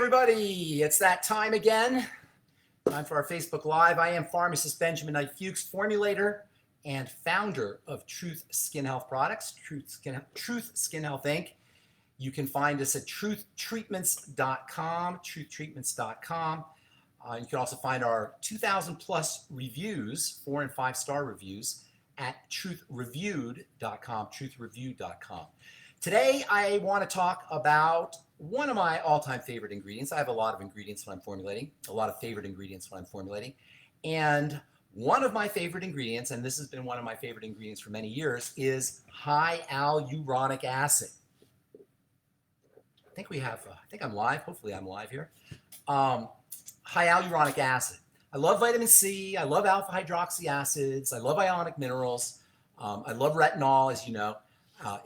everybody. It's that time again. Time for our Facebook Live. I am pharmacist Benjamin Knight Fuchs, formulator and founder of Truth Skin Health Products, Truth Skin Health Inc. You can find us at truthtreatments.com, truthtreatments.com. You can also find our 2,000 plus reviews, 4- and 5-star reviews at truthreviewed.com, truthreviewed.com. Today, I want to talk about one of my all-time favorite ingredients. I have a lot of ingredients when I'm formulating, a lot of favorite ingredients when I'm formulating. And one of my favorite ingredients, and this has been one of my favorite ingredients for many years, is hyaluronic acid. I think I'm live. Hopefully I'm live here. Hyaluronic acid. I love vitamin C. I love alpha hydroxy acids. I love ionic minerals. I love retinol, as you know,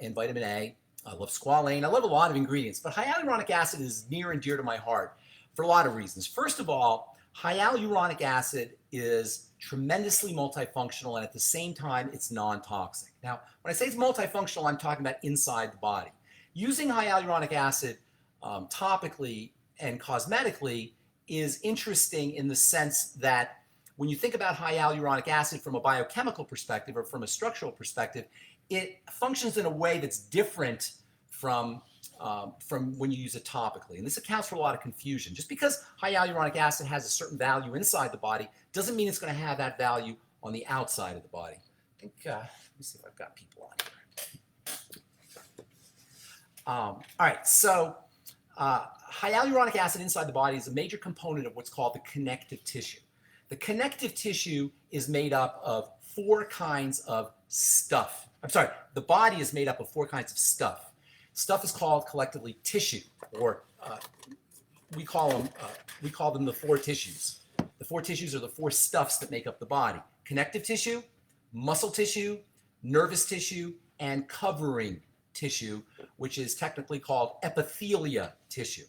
and vitamin A. I love squalane. I love a lot of ingredients, but hyaluronic acid is near and dear to my heart for a lot of reasons. First of all, hyaluronic acid is tremendously multifunctional, and at the same time, it's non-toxic. Now, when I say it's multifunctional, I'm talking about inside the body. Using hyaluronic acid topically and cosmetically is interesting in the sense that when you think about hyaluronic acid from a biochemical perspective or from a structural perspective, it functions in a way that's different from when you use it topically. And this accounts for a lot of confusion. Just because hyaluronic acid has a certain value inside the body doesn't mean it's going to have that value on the outside of the body. I think, let me see if I've got people on here. All right, so hyaluronic acid inside the body is a major component of what's called the connective tissue. The connective tissue is made up of 4 kinds of stuff. The body is made up of 4 kinds of stuff. Stuff is called collectively tissue, or we call them the 4 tissues. The 4 tissues are the 4 stuffs that make up the body: connective tissue, muscle tissue, nervous tissue, and covering tissue, which is technically called epithelia tissue.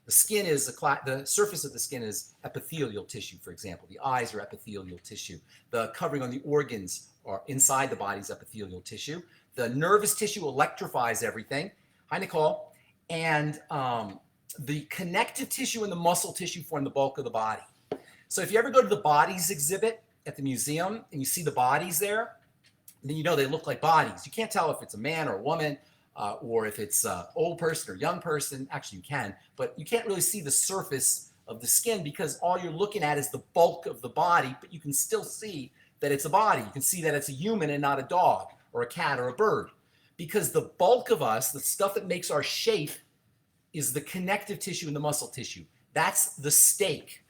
The skin is the surface of the skin is epithelial tissue, for example. The eyes are epithelial tissue. The covering on the organs or inside the body's epithelial tissue. The nervous tissue electrifies everything. Hi, Nicole. And the connective tissue and the muscle tissue form the bulk of the body. So if you ever go to the bodies exhibit at the museum and you see the bodies there, then you know they look like bodies. You can't tell if it's a man or a woman or if it's an old person or young person. Actually, you can, but you can't really see the surface of the skin because all you're looking at is the bulk of the body, but you can still see that it's a body. You can see that it's a human and not a dog or a cat or a bird, because the bulk of us, the stuff that makes our shape, is the connective tissue and the muscle tissue. That's the steak,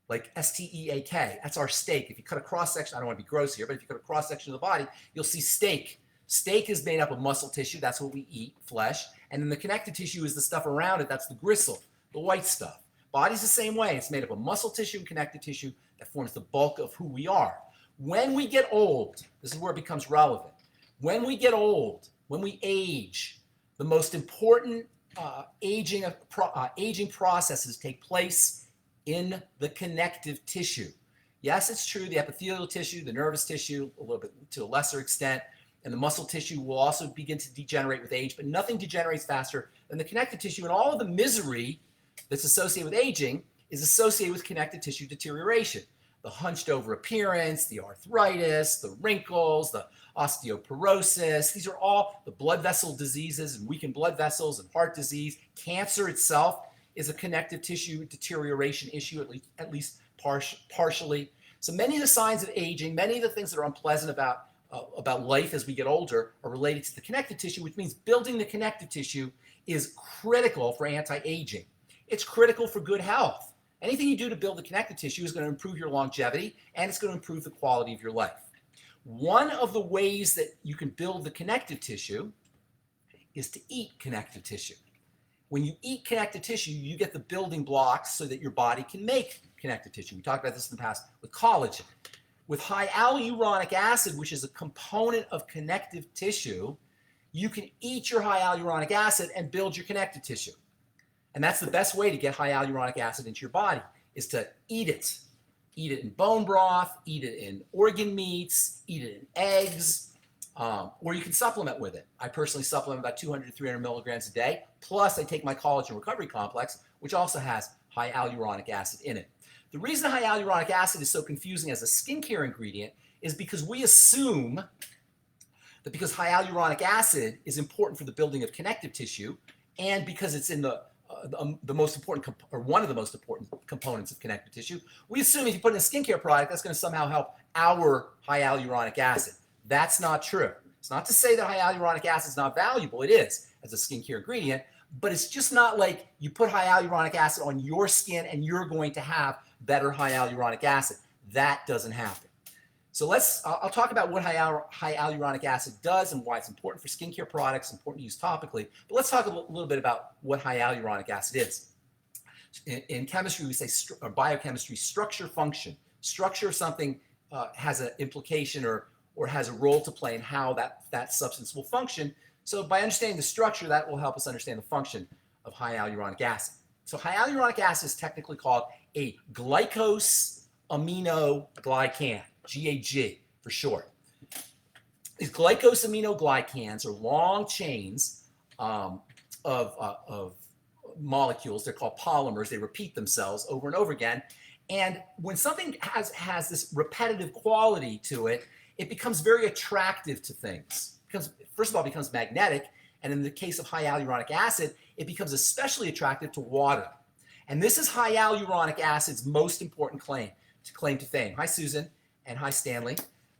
like S-T-E-A-K. That's our steak. If you cut a cross-section, I don't want to be gross here, but if you cut a cross-section of the body, you'll see steak. Steak is made up of muscle tissue. That's what we eat, flesh. And then the connective tissue is the stuff around it. That's the gristle, the white stuff. Body's the same way. It's made up of muscle tissue and connective tissue that forms the bulk of who we are. When we get old, this is where it becomes relevant. When we get old, when we age, the most important aging processes take place in the connective tissue. Yes, it's true, the epithelial tissue, the nervous tissue, a little bit to a lesser extent, and the muscle tissue will also begin to degenerate with age, but nothing degenerates faster than the connective tissue. And all of the misery that's associated with aging is associated with connective tissue deterioration. The hunched over appearance, the arthritis, the wrinkles, the osteoporosis. These are all the blood vessel diseases and weakened blood vessels and heart disease. Cancer itself is a connective tissue deterioration issue, at least partially. So many of the signs of aging, many of the things that are unpleasant about life as we get older are related to the connective tissue, which means building the connective tissue is critical for anti-aging. It's critical for good health. Anything you do to build the connective tissue is going to improve your longevity, and it's going to improve the quality of your life. One of the ways that you can build the connective tissue is to eat connective tissue. When you eat connective tissue, you get the building blocks so that your body can make connective tissue. We talked about this in the past with collagen. With hyaluronic acid, which is a component of connective tissue, you can eat your hyaluronic acid and build your connective tissue. And that's the best way to get hyaluronic acid into your body, is to eat it. Eat it in bone broth, eat it in organ meats, eat it in eggs, or you can supplement with it. I personally supplement about 200 to 300 milligrams a day. Plus, I take my collagen recovery complex, which also has hyaluronic acid in it. The reason hyaluronic acid is so confusing as a skincare ingredient is because we assume that because hyaluronic acid is important for the building of connective tissue, and because it's in the most important or one of the most important components of connective tissue, we assume if you put in a skincare product, that's going to somehow help our hyaluronic acid. That's not true. It's not to say that hyaluronic acid is not valuable. It is as a skincare ingredient, but it's just not like you put hyaluronic acid on your skin and you're going to have better hyaluronic acid. That doesn't happen. So I'll talk about what hyaluronic acid does and why it's important for skincare products, important to use topically. But let's talk a little bit about what hyaluronic acid is. In chemistry, we say, or biochemistry, structure, function. Structure of something has an implication or has a role to play in how that substance will function. So by understanding the structure, that will help us understand the function of hyaluronic acid. So hyaluronic acid is technically called a glycosaminoglycan. GAG for short. These glycosaminoglycans are long chains of molecules. They're called polymers. They repeat themselves over and over again. And when something has this repetitive quality to it, it becomes very attractive to things. Because first of all, it becomes magnetic. And in the case of hyaluronic acid, it becomes especially attractive to water. And this is hyaluronic acid's most important claim to fame. Hi, Susan. And hi, Stanley.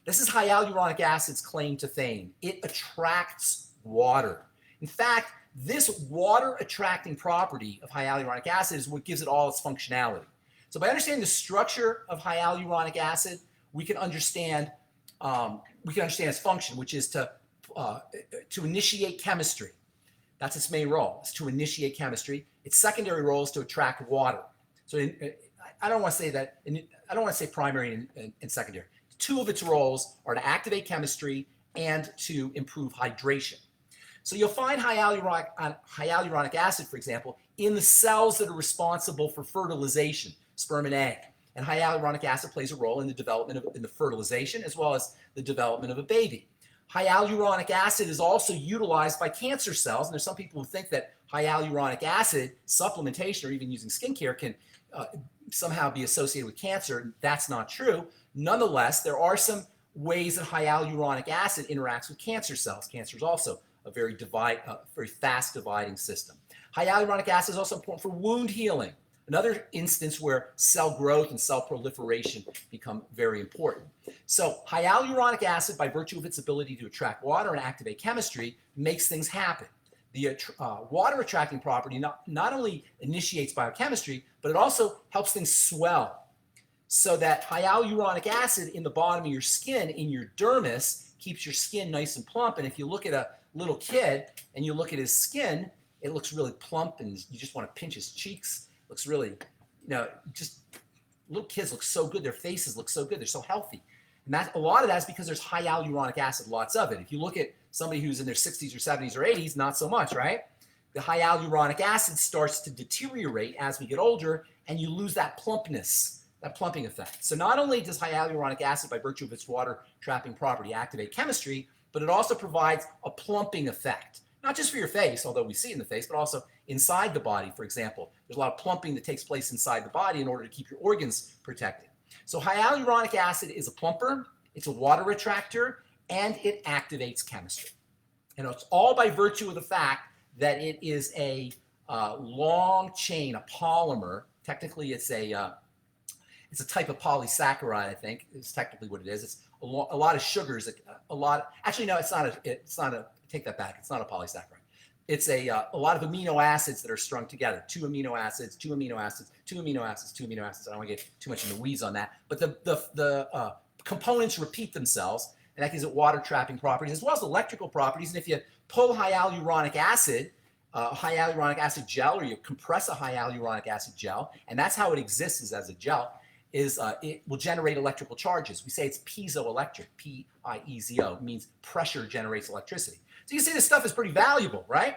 This is hyaluronic acid's claim to fame. It attracts water. In fact, this water-attracting property of hyaluronic acid is what gives it all its functionality. So by understanding the structure of hyaluronic acid, we can understand its function, which is to initiate chemistry. That's its main role, is to initiate chemistry. Its secondary role is to attract water. So I don't want to say that. I don't want to say primary and secondary. Two of its roles are to activate chemistry and to improve hydration. So you'll find hyaluronic acid, for example, in the cells that are responsible for fertilization, sperm and egg. And hyaluronic acid plays a role in the development in the fertilization as well as the development of a baby. Hyaluronic acid is also utilized by cancer cells, and there's some people who think that hyaluronic acid supplementation or even using skincare can somehow be associated with cancer. That's not true. Nonetheless, there are some ways that hyaluronic acid interacts with cancer cells. Cancer is also a very fast dividing system. Hyaluronic acid is also important for wound healing, another instance where cell growth and cell proliferation become very important. So hyaluronic acid, by virtue of its ability to attract water and activate chemistry, makes things happen. The water attracting property not only initiates biochemistry, but it also helps things swell. So that hyaluronic acid in the bottom of your skin, in your dermis, keeps your skin nice and plump. And if you look at a little kid and you look at his skin, it looks really plump and you just want to pinch his cheeks. It looks really, just little kids look so good. Their faces look so good. They're so healthy. And a lot of that is because there's hyaluronic acid, lots of it. If you look at somebody who's in their 60s or 70s or 80s, not so much, right? The hyaluronic acid starts to deteriorate as we get older, and you lose that plumpness, that plumping effect. So not only does hyaluronic acid, by virtue of its water-trapping property, activate chemistry, but it also provides a plumping effect. Not just for your face, although we see it in the face, but also inside the body, for example. There's a lot of plumping that takes place inside the body in order to keep your organs protected. So hyaluronic acid is a plumper, it's a water attractor, and it activates chemistry. And it's all by virtue of the fact that it is a long chain, a polymer. Technically, it's a type of polysaccharide, I think, is technically what it is. It's a lot of sugars, actually, no, it's not a, take that back, it's not a polysaccharide. It's a lot of amino acids that are strung together. Two amino acids, two amino acids, two amino acids, two amino acids. I don't want to get too much in the weeds on that. But the components repeat themselves, and that gives it water-trapping properties as well as electrical properties. And if you pull hyaluronic acid gel, or you compress a hyaluronic acid gel, and that's how it exists is as a gel, it will generate electrical charges. We say it's piezoelectric, P-I-E-Z-O, means pressure generates electricity. So you see this stuff is pretty valuable, right?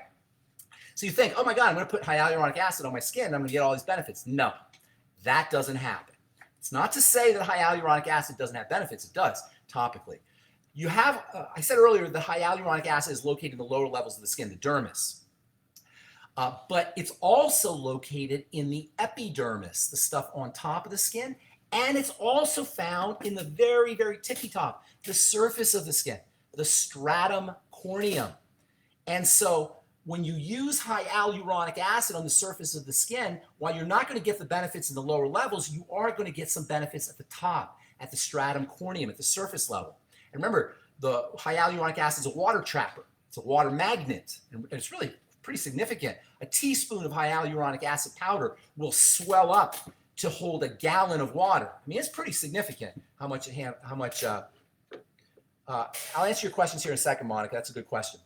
So you think, oh my God, I'm going to put hyaluronic acid on my skin and I'm going to get all these benefits. No, that doesn't happen. It's not to say that hyaluronic acid doesn't have benefits. It does, topically. You have, I said earlier, the hyaluronic acid is located in the lower levels of the skin, the dermis. But it's also located in the epidermis, the stuff on top of the skin, and it's also found in the very, very tippy top, the surface of the skin, the stratum corneum. And so when you use hyaluronic acid on the surface of the skin, while you're not going to get the benefits in the lower levels, you are going to get some benefits at the top, at the stratum corneum, at the surface level. And remember, the hyaluronic acid is a water trapper. It's a water magnet, and it's really pretty significant. A teaspoon of hyaluronic acid powder will swell up to hold a gallon of water. I mean, it's pretty significant how much. I'll answer your questions here in a second, Monica. That's a good question.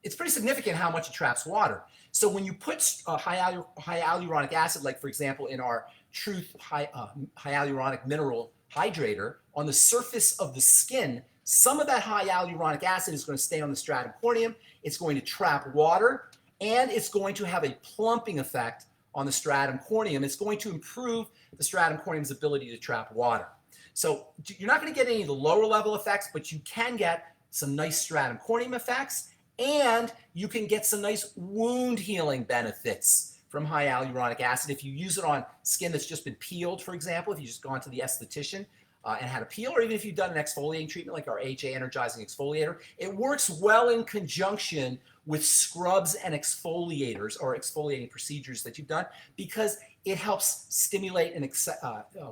It's pretty significant how much it traps water. So when you put hyaluronic acid, like for example in our Truth hyaluronic mineral hydrator, on the surface of the skin, some of that hyaluronic acid is going to stay on the stratum corneum. It's going to trap water, and it's going to have a plumping effect on the stratum corneum. It's going to improve the stratum corneum's ability to trap water. So you're not going to get any of the lower level effects, but you can get some nice stratum corneum effects, and you can get some nice wound healing benefits from hyaluronic acid. If you use it on skin that's just been peeled, for example, if you just gone to the esthetician and had a peel, or even if you've done an exfoliating treatment like our AHA energizing exfoliator, it works well in conjunction with scrubs and exfoliators or exfoliating procedures that you've done, because it helps stimulate an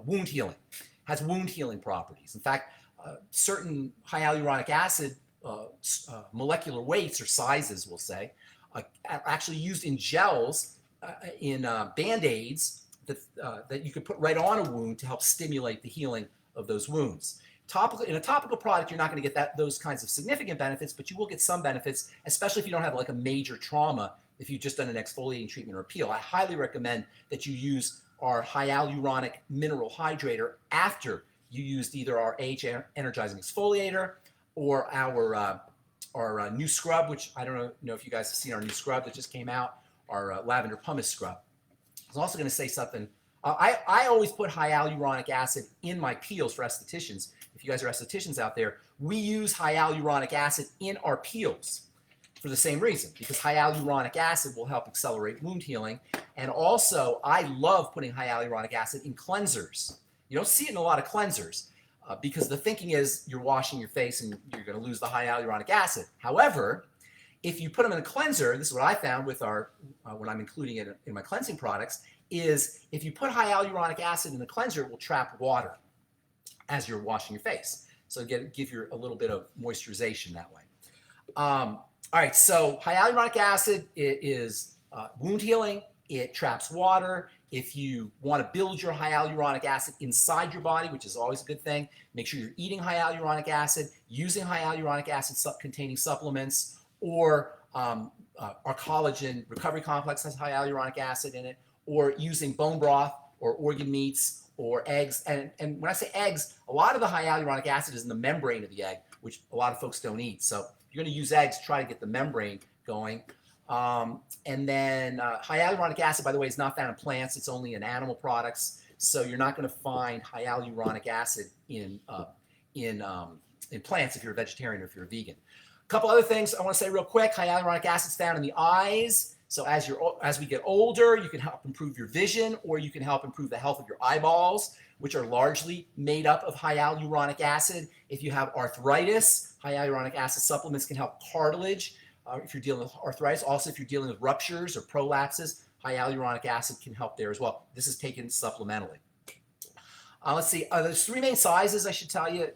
wound healing, has wound healing properties. In fact, certain hyaluronic acid molecular weights or sizes, we'll say, are actually used in gels, in Band-Aids that you could put right on a wound to help stimulate the healing of those wounds. In a topical product, you're not going to get those kinds of significant benefits, but you will get some benefits, especially if you don't have like a major trauma, if you've just done an exfoliating treatment or a peel. I highly recommend that you use our hyaluronic mineral hydrator after you used either our AHA energizing exfoliator or our new scrub, which I don't know if you guys have seen our new scrub that just came out, our lavender pumice scrub. I was also going to say something. I always put hyaluronic acid in my peels for estheticians. If you guys are estheticians out there, we use hyaluronic acid in our peels for the same reason, because hyaluronic acid will help accelerate wound healing. And also, I love putting hyaluronic acid in cleansers. You don't see it in a lot of cleansers because the thinking is you're washing your face and you're going to lose the hyaluronic acid. However, if you put them in a cleanser, this is what I found with our, when I'm including it in my cleansing products, is if you put hyaluronic acid in the cleanser, it will trap water as you're washing your face. So give you a little bit of moisturization that way. All right, so hyaluronic acid is wound healing. It traps water. If you want to build your hyaluronic acid inside your body, which is always a good thing, make sure you're eating hyaluronic acid, using hyaluronic acid containing supplements, or our collagen recovery complex has hyaluronic acid in it, or using bone broth or organ meats or eggs. And when I say eggs, a lot of the hyaluronic acid is in the membrane of the egg, which a lot of folks don't eat. So if you're going to use eggs, try to get the membrane going. And then hyaluronic acid, by the way, is not found in plants. It's only in animal products. So you're not going to find hyaluronic acid in plants if you're a vegetarian or if you're a vegan. A couple other things I want to say real quick. Hyaluronic acid is found in the eyes. So as we get older, you can help improve your vision, or you can help improve the health of your eyeballs, which are largely made up of hyaluronic acid. If you have arthritis, hyaluronic acid supplements can help cartilage. If you're dealing with arthritis, also if you're dealing with ruptures or prolapses, hyaluronic acid can help there as well. This is taken supplementally. Let's see. There's three main sizes I should tell you.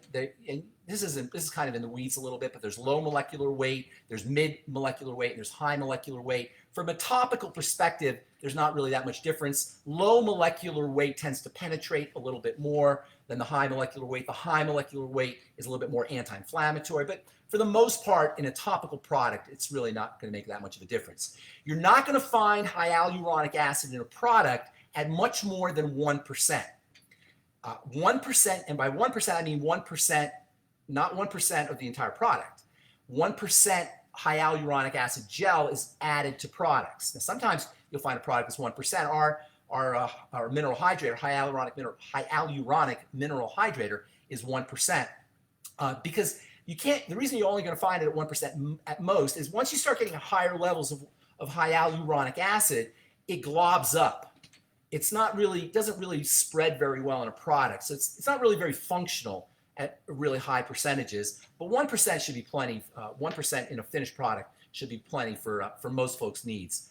And this is kind of in the weeds a little bit, but there's low molecular weight, there's mid molecular weight, and there's high molecular weight. From a topical perspective, there's not really that much difference. Low molecular weight tends to penetrate a little bit more than the high molecular weight. The high molecular weight is a little bit more anti-inflammatory, but for the most part, in a topical product, it's really not going to make that much of a difference. You're not going to find hyaluronic acid in a product at much more than 1%. 1%, and by 1%, I mean 1%, not 1% of the entire product. 1% hyaluronic acid gel is added to products. Now, sometimes you'll find a product that's 1%. Our mineral hydrator, hyaluronic mineral hydrator, is 1%. Because you can't. The reason you're only going to find it at 1% at most is once you start getting higher levels of hyaluronic acid, it globs up. It's not really, doesn't really spread very well in a product. So it's not really very functional at really high percentages, but 1% should be plenty. 1% in a finished product should be plenty for most folks' needs.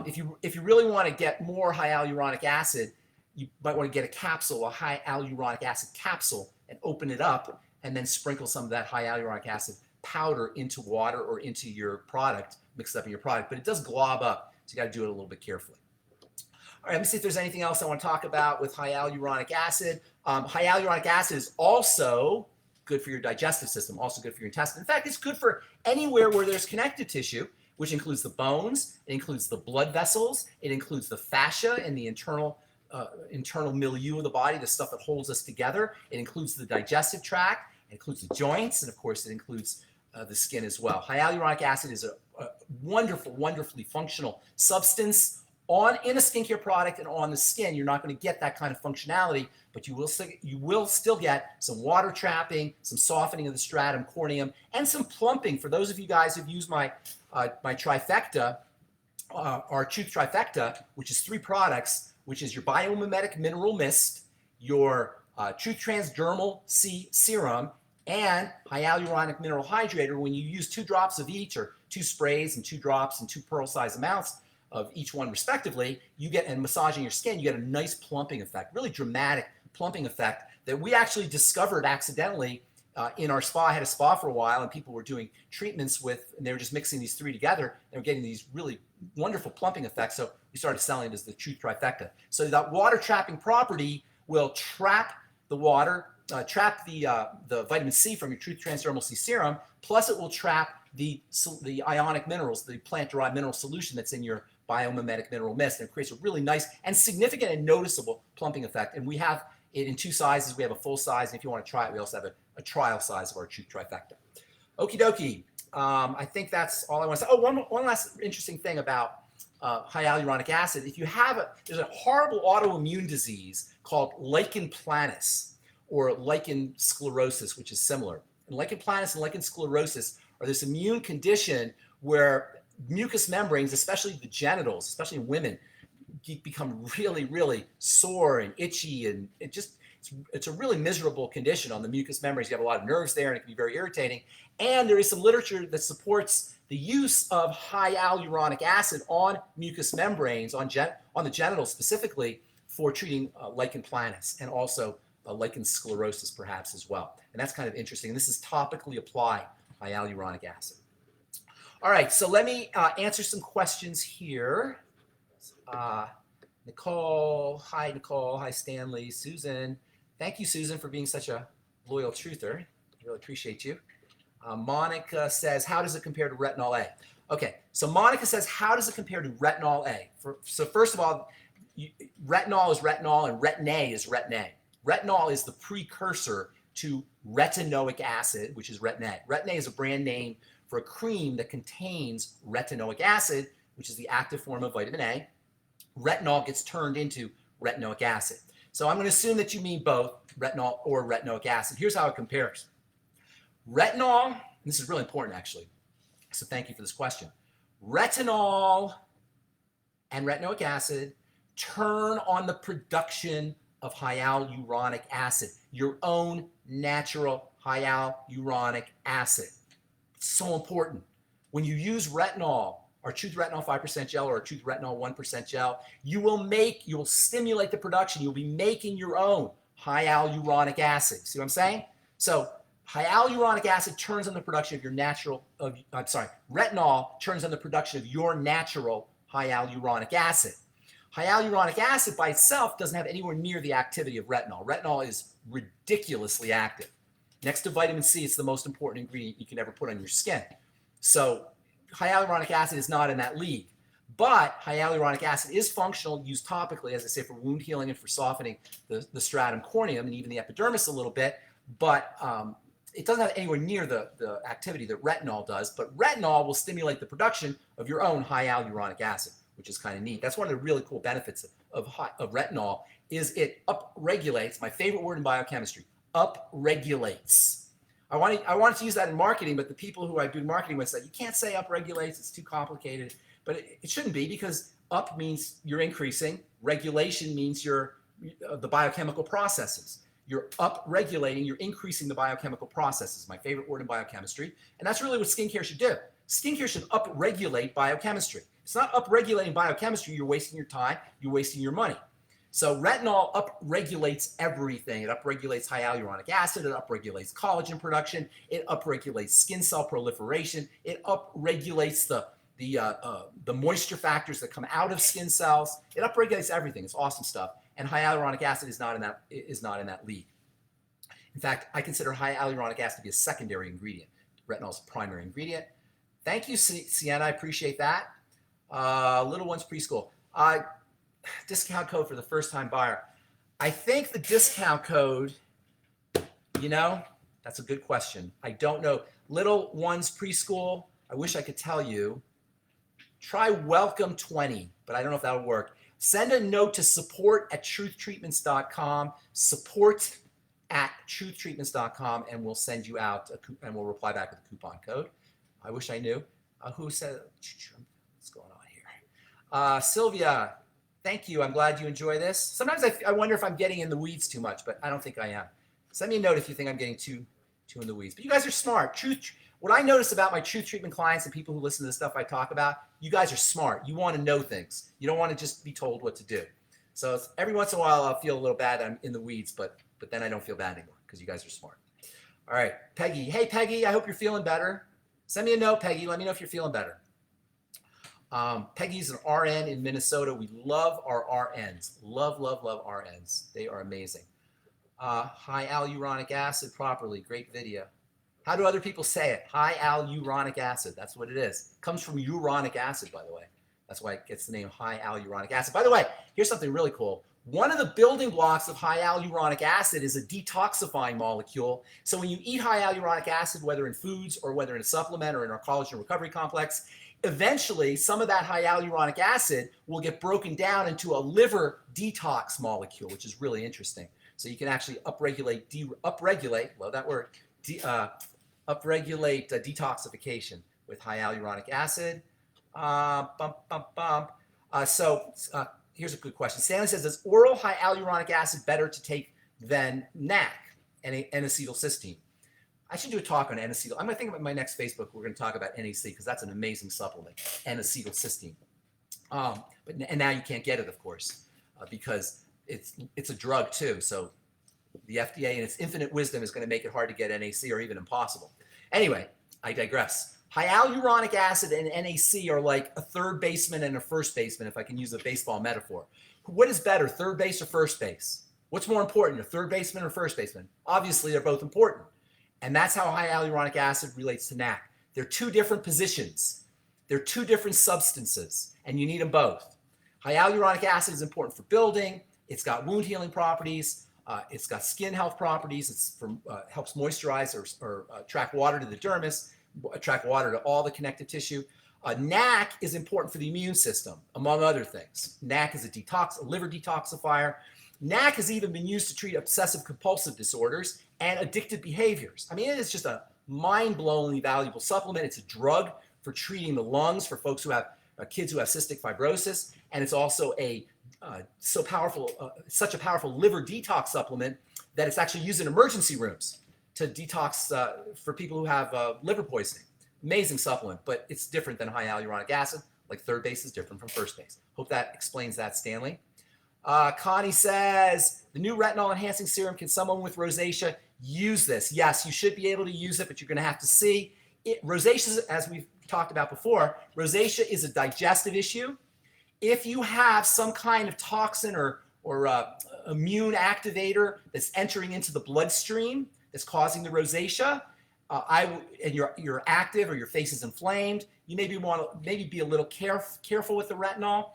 If you really want to get more hyaluronic acid, you might want to get a capsule, a hyaluronic acid capsule, and open it up, and then sprinkle some of that hyaluronic acid powder into water or into your product, mix it up in your product. But it does glob up, so you got to do it a little bit carefully. All right, let me see if there's anything else I want to talk about with hyaluronic acid. Hyaluronic acid is also good for your digestive system, also good for your intestine. In fact, it's good for anywhere where there's connective tissue, which includes the bones, it includes the blood vessels, it includes the fascia and the internal milieu of the body, the stuff that holds us together. It includes the digestive tract, it includes the joints, and of course it includes the skin as well. Hyaluronic acid is a wonderful, wonderfully functional substance in a skincare product, and on the skin. You're not going to get that kind of functionality, but you will still get some water trapping, some softening of the stratum corneum, and some plumping. For those of you guys who've used my trifecta, our Truth Trifecta, which is 3 products, which is your Biomimetic Mineral Mist, your Truth Transdermal C Serum, and Hyaluronic Mineral Hydrator. When you use 2 drops of each, or 2 sprays and 2 drops and 2 pearl-sized amounts of each one respectively, you get, and massaging your skin, you get a nice plumping effect, really dramatic plumping effect that we actually discovered accidentally in our spa. I had a spa for a while, and people were doing treatments with, and they were just mixing these 3 together. They were getting these really wonderful plumping effects, so we started selling it as the Truth Trifecta. So that water trapping property will trap the water, trap the vitamin C from your Truth Transdermal C Serum, plus it will trap the ionic minerals, the plant-derived mineral solution that's in your Biomimetic Mineral Mist, and it creates a really nice and significant and noticeable plumping effect. And we have it in 2 sizes. We have a full size, and if you want to try it, we also have a trial size of our Truth Trifecta. Okie dokie. I think that's all I want to say. Oh, one last interesting thing about hyaluronic acid. If you have there's a horrible autoimmune disease called lichen planus, or lichen sclerosis, which is similar. And lichen planus and lichen sclerosis are this immune condition where mucous membranes, especially the genitals, especially in women, become really, really sore and itchy, and it's a really miserable condition on the mucous membranes. You have a lot of nerves there, and it can be very irritating. And there is some literature that supports the use of hyaluronic acid on mucous membranes, on the genitals specifically, for treating lichen planus, and also lichen sclerosis perhaps as well. And that's kind of interesting. And this is topically applied hyaluronic acid. All right, so let me answer some questions here. Nicole, hi Stanley, Susan. Thank you, Susan, for being such a loyal truther. I really appreciate you. Monica says, how does it compare to Retinol A? Okay, so Monica says, how does it compare to Retinol A? So first of all, retinol is retinol, and Retin-A is Retin-A. Retinol is the precursor to retinoic acid, which is Retin-A. Retin-A is a brand name for a cream that contains retinoic acid, which is the active form of vitamin A. Retinol gets turned into retinoic acid. So I'm going to assume that you mean both retinol or retinoic acid. Here's how it compares. Retinol, and this is really important actually, so thank you for this question. Retinol and retinoic acid turn on the production of hyaluronic acid, your own natural hyaluronic acid. It's so important. When you use retinol, our Truth Retinol 5% gel or our Truth Retinol 1% gel, you will stimulate the production. You'll be making your own hyaluronic acid. See what I'm saying? So hyaluronic acid turns on the production of your retinol turns on the production of your natural hyaluronic acid. Hyaluronic acid by itself doesn't have anywhere near the activity of retinol. Retinol is ridiculously active. Next to vitamin C, it's the most important ingredient you can ever put on your skin. So hyaluronic acid is not in that league. But hyaluronic acid is functional, used topically, as I say, for wound healing and for softening the stratum corneum and even the epidermis a little bit. But it doesn't have anywhere near the activity that retinol does. But retinol will stimulate the production of your own hyaluronic acid, which is kind of neat. That's one of the really cool benefits of retinol, is it upregulates, my favorite word in biochemistry, upregulates. I wanted to use that in marketing, but the people who I do marketing with said, you can't say upregulates, it's too complicated. But it shouldn't be, because up means you're increasing. Regulation means you're the biochemical processes. You're up-regulating, you're increasing the biochemical processes, my favorite word in biochemistry. And that's really what skincare should do. Skincare should up-regulate biochemistry. If it's not up-regulating biochemistry, you're wasting your time, you're wasting your money. So retinol up-regulates everything. It up-regulates hyaluronic acid, it up-regulates collagen production, it up-regulates skin cell proliferation, it up-regulates the moisture factors that come out of skin cells. It upregulates everything. It's awesome stuff. And hyaluronic acid is not in that league. In fact, I consider hyaluronic acid to be a secondary ingredient. Retinol is a primary ingredient. Thank you, Sienna. I appreciate that. Little ones preschool. Discount code for the first-time buyer. I think the discount code, that's a good question. I don't know. Little ones preschool, I wish I could tell you. Try welcome 20, but I don't know if that'll work. Send a note to support@truthtreatments.com, support@truthtreatments.com, and we'll send you out, and we'll reply back with a coupon code. I wish I knew. Who said, what's going on here? Sylvia, thank you. I'm glad you enjoy this. Sometimes I wonder if I'm getting in the weeds too much, but I don't think I am. Send me a note if you think I'm getting too in the weeds. But you guys are smart. What I notice about my Truth Treatment clients and people who listen to the stuff I talk about, you guys are smart. You want to know things. You don't want to just be told what to do. So every once in a while, I'll feel a little bad that I'm in the weeds, but then I don't feel bad anymore because you guys are smart. All right, Peggy. Hey, Peggy, I hope you're feeling better. Send me a note, Peggy. Let me know if you're feeling better. Peggy's an RN in Minnesota. We love our RNs. Love, love, love RNs. They are amazing. Hyaluronic acid properly. Great video. How do other people say it? Hyaluronic acid. That's what it is. It comes from uronic acid, by the way. That's why it gets the name hyaluronic acid. By the way, here's something really cool. One of the building blocks of hyaluronic acid is a detoxifying molecule. So when you eat hyaluronic acid, whether in foods or whether in a supplement or in our collagen recovery complex, eventually some of that hyaluronic acid will get broken down into a liver detox molecule, which is really interesting. So you can actually upregulate, love that word, upregulate detoxification with hyaluronic acid. Here's a good question. Stanley says, is oral hyaluronic acid better to take than NAC, N-acetylcysteine? I should do a talk on N-acetyl. I'm going to think about my next Facebook. We're going to talk about NAC because that's an amazing supplement, N-acetylcysteine. And now you can't get it, of course, because it's a drug too. So the FDA, in its infinite wisdom, is going to make it hard to get NAC or even impossible. Anyway, I digress. Hyaluronic acid and NAC are like a third baseman and a first baseman, if I can use a baseball metaphor. What is better, third base or first base? What's more important, a third baseman or first baseman? Obviously, they're both important. And that's how hyaluronic acid relates to NAC. They're two different positions. They're two different substances, and you need them both. Hyaluronic acid is important for building. It's got wound healing properties. It's got skin health properties. It's helps moisturize or attract water to the dermis, attract water to all the connective tissue. NAC is important for the immune system, among other things. NAC is a liver detoxifier. NAC has even been used to treat obsessive compulsive disorders and addictive behaviors. I mean, it is just a mind-blowingly valuable supplement. It's a drug for treating the lungs for folks who have kids who have cystic fibrosis, and it's also such a powerful liver detox supplement that it's actually used in emergency rooms to detox for people who have liver poisoning. Amazing supplement, but it's different than hyaluronic acid. Like third base is different from first base. Hope that explains that, Stanley. Connie says, the new retinol enhancing serum, can someone with rosacea use this? Yes, you should be able to use it, but you're going to have to see. Rosacea, as we've talked about before, rosacea is a digestive issue. If you have some kind of toxin or immune activator that's entering into the bloodstream that's causing the rosacea, and you're active or your face is inflamed, you maybe want to be a little careful with the retinol,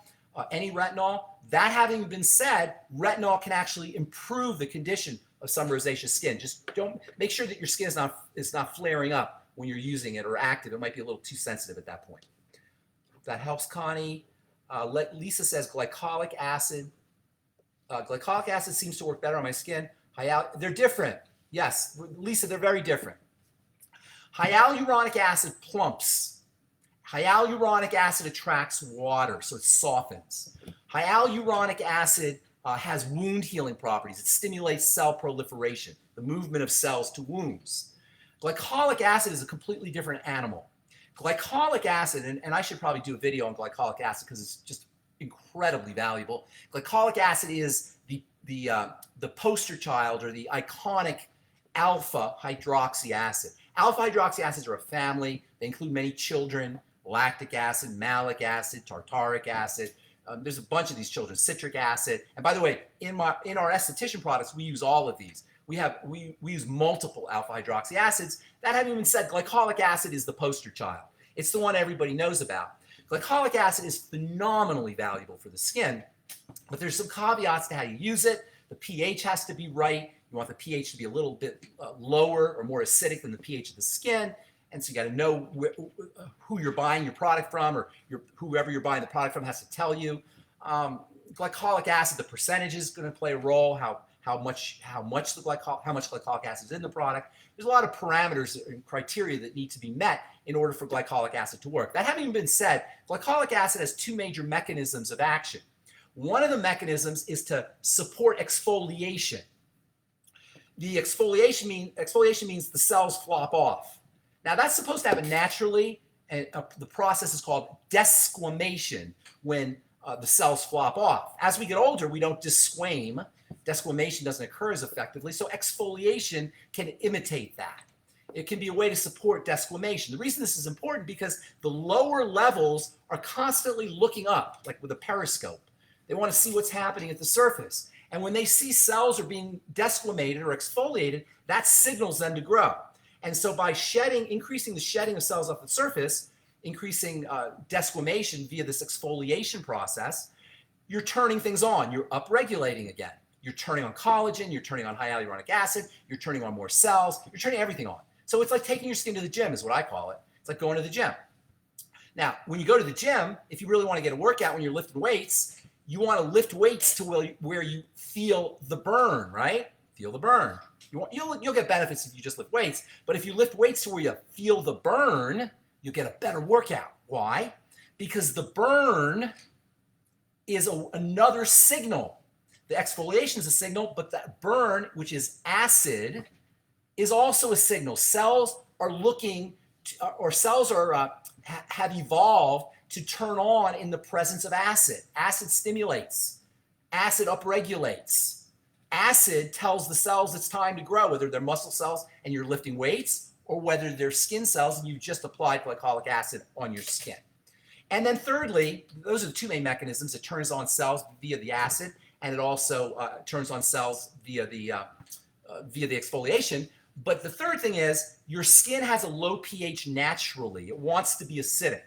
any retinol. That having been said, retinol can actually improve the condition of some rosacea skin. Just don't make sure that your skin is not flaring up when you're using it or active. It might be a little too sensitive at that point. Hope that helps, Connie. Lisa says glycolic acid. Glycolic acid seems to work better on my skin. They're different. Yes, Lisa, they're very different. Hyaluronic acid plumps. Hyaluronic acid attracts water, so it softens. Hyaluronic acid has wound healing properties. It stimulates cell proliferation, the movement of cells to wounds. Glycolic acid is a completely different animal. Glycolic acid, and I should probably do a video on glycolic acid because it's just incredibly valuable. Glycolic acid is the poster child or the iconic alpha hydroxy acid. Alpha hydroxy acids are a family. They include many children: lactic acid, malic acid, tartaric acid. There's a bunch of these children, citric acid. And by the way, in our esthetician products, we use all of these. We use multiple alpha hydroxy acids. That having been said, glycolic acid is the poster child. It's the one everybody knows about. Glycolic acid is phenomenally valuable for the skin, but there's some caveats to how you use it. The pH has to be right. You want the pH to be a little bit lower or more acidic than the pH of the skin. And so you got to know who you're buying your product from, or whoever you're buying the product from has to tell you. Glycolic acid, the percentage is going to play a role. How much glycolic acid is in the product. There's a lot of parameters and criteria that need to be met in order for glycolic acid to work. That having been said, glycolic acid has two major mechanisms of action. One of the mechanisms is to support exfoliation. The exfoliation means the cells flop off. Now that's supposed to happen naturally, and the process is called desquamation when the cells flop off. As we get older, we don't desquame. Desquamation doesn't occur as effectively, so exfoliation can imitate that. It can be a way to support desquamation. The reason this is important because the lower levels are constantly looking up, like with a periscope. They want to see what's happening at the surface. And when they see cells are being desquamated or exfoliated, that signals them to grow. And so by increasing the shedding of cells off the surface, increasing desquamation via this exfoliation process, you're turning things on. You're upregulating again. You're turning on collagen. You're turning on hyaluronic acid. You're turning on more cells. You're turning everything on. So it's like taking your skin to the gym is what I call it. It's like going to the gym. Now, when you go to the gym, if you really want to get a workout when you're lifting weights, you want to lift weights to where you feel the burn, right? Feel the burn. You'll get benefits if you just lift weights, but if you lift weights to where you feel the burn, you'll get a better workout. Why? Because the burn is another signal. The exfoliation is a signal, but that burn, which is acid, is also a signal. Cells are have evolved to turn on in the presence of acid. Acid stimulates. Acid upregulates. Acid tells the cells it's time to grow, whether they're muscle cells and you're lifting weights, or whether they're skin cells and you just applied glycolic acid on your skin. And then thirdly, those are the two main mechanisms. It turns on cells via the acid, and it also turns on cells via the exfoliation. But the third thing is your skin has a low pH naturally. It wants to be acidic.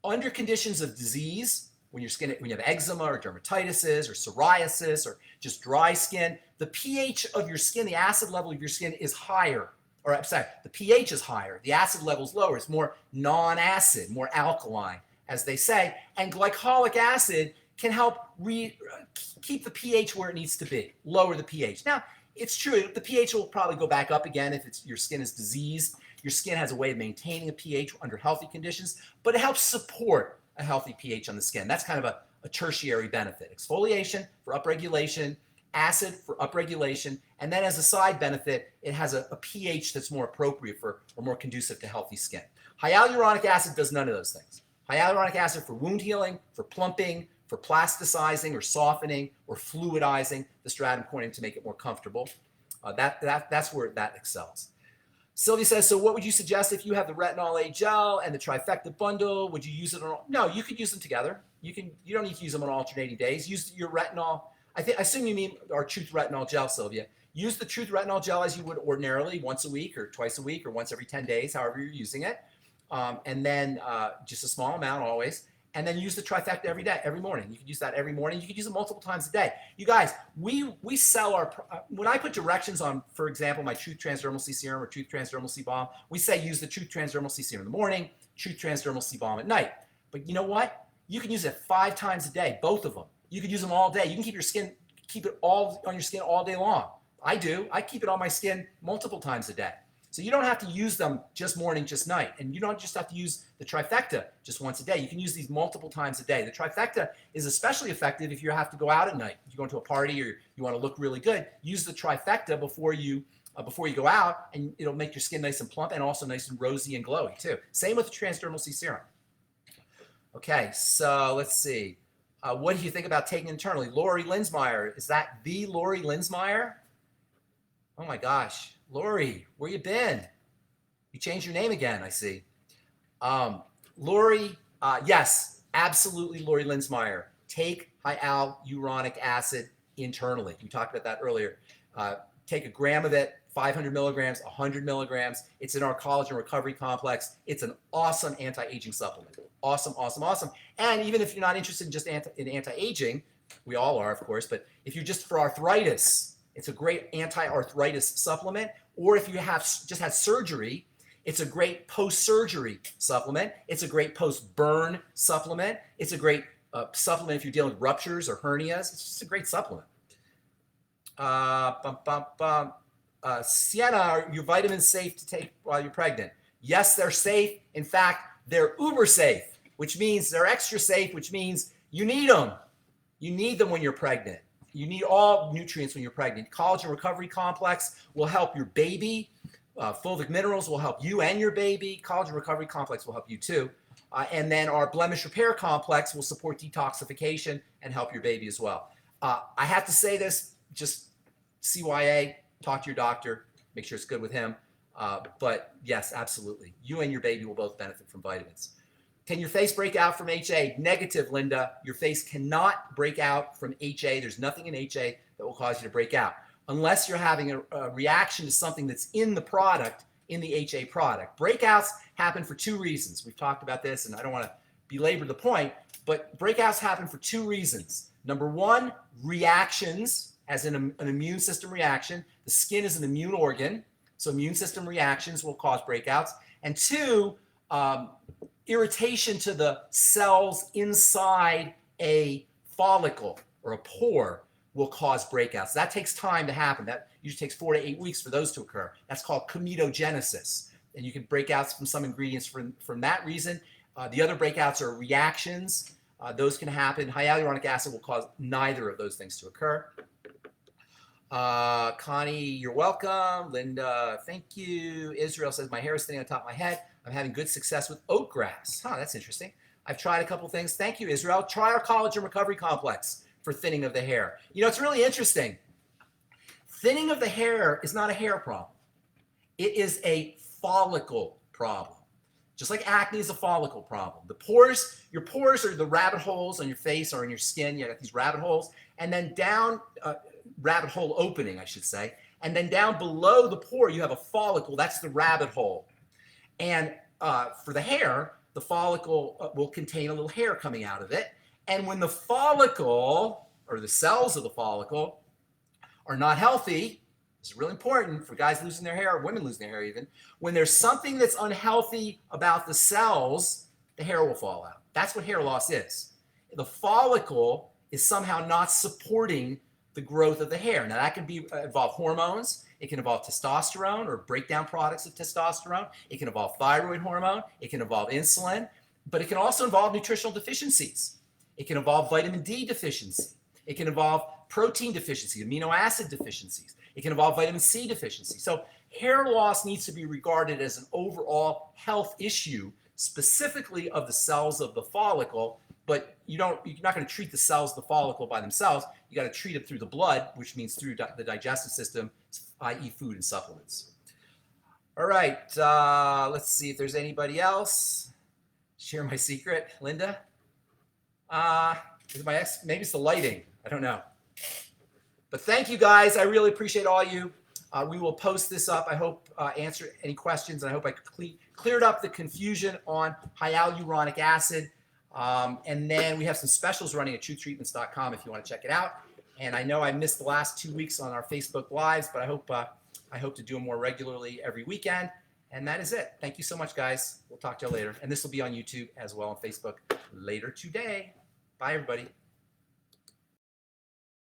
Under conditions of disease, when you have eczema or dermatitis or psoriasis or just dry skin, the pH of your skin, the acid level of your skin is higher. Or I'm sorry, the pH is higher. The acid level is lower. It's more non-acid, more alkaline, as they say. And glycolic acid can help keep the pH where it needs to be, lower the pH. Now, it's true, the pH will probably go back up again if your skin is diseased. Your skin has a way of maintaining a pH under healthy conditions, but it helps support a healthy pH on the skin. That's kind of a tertiary benefit. Exfoliation for upregulation, acid for upregulation, and then as a side benefit, it has a pH that's more appropriate for or more conducive to healthy skin. Hyaluronic acid does none of those things. Hyaluronic acid for wound healing, for plumping, for plasticizing or softening or fluidizing the stratum corneum to make it more comfortable. That's where that excels. Sylvia says, so what would you suggest if you have the Retinol A gel and the trifecta bundle? Would you use it on? No, you could use them together. You don't need to use them on alternating days. Use your Retinol. I assume you mean our Truth Retinol gel, Sylvia. Use the Truth Retinol gel as you would ordinarily, once a week or twice a week or once every 10 days, however you're using it. And then just a small amount always. And then use the trifecta every day, every morning. You can use that every morning. You can use it multiple times a day. You guys, we sell our, when I put directions on, for example, my Truth Transdermal C Serum or Truth Transdermal C Balm, we say use the Truth Transdermal C Serum in the morning, Truth Transdermal C Balm at night. But you know what? You can use it 5 times a day, both of them. You can use them all day. You can keep it all on your skin all day long. I do. I keep it on my skin multiple times a day. So you don't have to use them just morning, just night. And you don't just have to use the trifecta just once a day. You can use these multiple times a day. The trifecta is especially effective if you have to go out at night. If you're going to a party or you want to look really good, use the trifecta before you go out, and it'll make your skin nice and plump and also nice and rosy and glowy too. Same with the transdermal C serum. Okay, so let's see. What do you think about taking internally? Lori Linsmeyer, is that the Lori Linsmeyer? Oh my gosh, Lori, where you been? You changed your name again, I see. Lori, yes, absolutely, Lori Linsmeyer. Take hyaluronic acid internally. We talked about that earlier. Take a gram of it, 500 milligrams, 100 milligrams. It's in our collagen recovery complex. It's an awesome anti-aging supplement. Awesome, awesome, awesome. And even if you're not interested in just anti-aging, we all are, of course, but if you're just for arthritis, it's a great anti-arthritis supplement. Or if you have just had surgery, it's a great post-surgery supplement. It's a great post-burn supplement. It's a great supplement if you're dealing with ruptures or hernias. It's just a great supplement. Sienna, are your vitamins safe to take while you're pregnant? Yes, they're safe. In fact, they're uber safe, which means they're extra safe, which means you need them. You need them when you're pregnant. You need all nutrients when you're pregnant. Collagen Recovery Complex will help your baby. Fulvic minerals will help you and your baby. Collagen Recovery Complex will help you too. And then our Blemish Repair Complex will support detoxification and help your baby as well. I have to say this, just CYA, talk to your doctor, make sure it's good with him. But yes, absolutely. You and your baby will both benefit from vitamins. Can your face break out from HA? Negative, Linda. Your face cannot break out from HA. There's nothing in HA that will cause you to break out unless you're having a reaction to something that's in the product, in the HA product. Breakouts happen for two reasons. We've talked about this, and I don't want to belabor the point, but breakouts happen for two reasons. Number one, reactions, as in an immune system reaction. The skin is an immune organ, so immune system reactions will cause breakouts. And two, irritation to the cells inside a follicle or a pore will cause breakouts. That takes time to happen. That usually takes 4 to 8 weeks for those to occur. That's called comitogenesis. And you can breakouts from some ingredients from that reason. The other breakouts are reactions. Those can happen. Hyaluronic acid will cause neither of those things to occur. Connie, you're welcome. Linda, thank you. Israel says, my hair is thinning on top of my head. I'm having good success with oat grass. Huh, that's interesting. I've tried a couple things. Thank you, Israel. Try our Collagen Recovery Complex for thinning of the hair. You know, it's really interesting. Thinning of the hair is not a hair problem. It is a follicle problem. Just like acne is a follicle problem. The pores, your pores are the rabbit holes on your face or in your skin. You got these rabbit holes. And then down, rabbit hole opening, I should say. And then down below the pore, you have a follicle. That's the rabbit hole. And for the hair, the follicle will contain a little hair coming out of it. And when the follicle, or the cells of the follicle, are not healthy, this is really important for guys losing their hair, or women losing their hair even, when there's something that's unhealthy about the cells, the hair will fall out. That's what hair loss is. The follicle is somehow not supporting the growth of the hair. Now that can involve hormones. It can involve testosterone or breakdown products of testosterone. It can involve thyroid hormone. It can involve insulin, but it can also involve nutritional deficiencies. It can involve vitamin D deficiency. It can involve protein deficiency, amino acid deficiencies. It can involve vitamin C deficiency. So hair loss needs to be regarded as an overall health issue, specifically of the cells of the follicle, but you're not going to treat the cells of the follicle by themselves. You got to treat them through the blood, which means through the digestive system, i.e. food and supplements. All right, let's see if there's anybody else. Share my secret, Linda. Maybe it's the lighting. I don't know. But thank you guys. I really appreciate all you. We will post this up. I hope answered any questions. I hope I cleared up the confusion on hyaluronic acid. And then we have some specials running at truthtreatments.com if you want to check it out. And I know I missed the last 2 weeks on our Facebook Lives, but I hope to do them more regularly every weekend. And that is it. Thank you so much, guys. We'll talk to you later. And this will be on YouTube as well, on Facebook later today. Bye, everybody.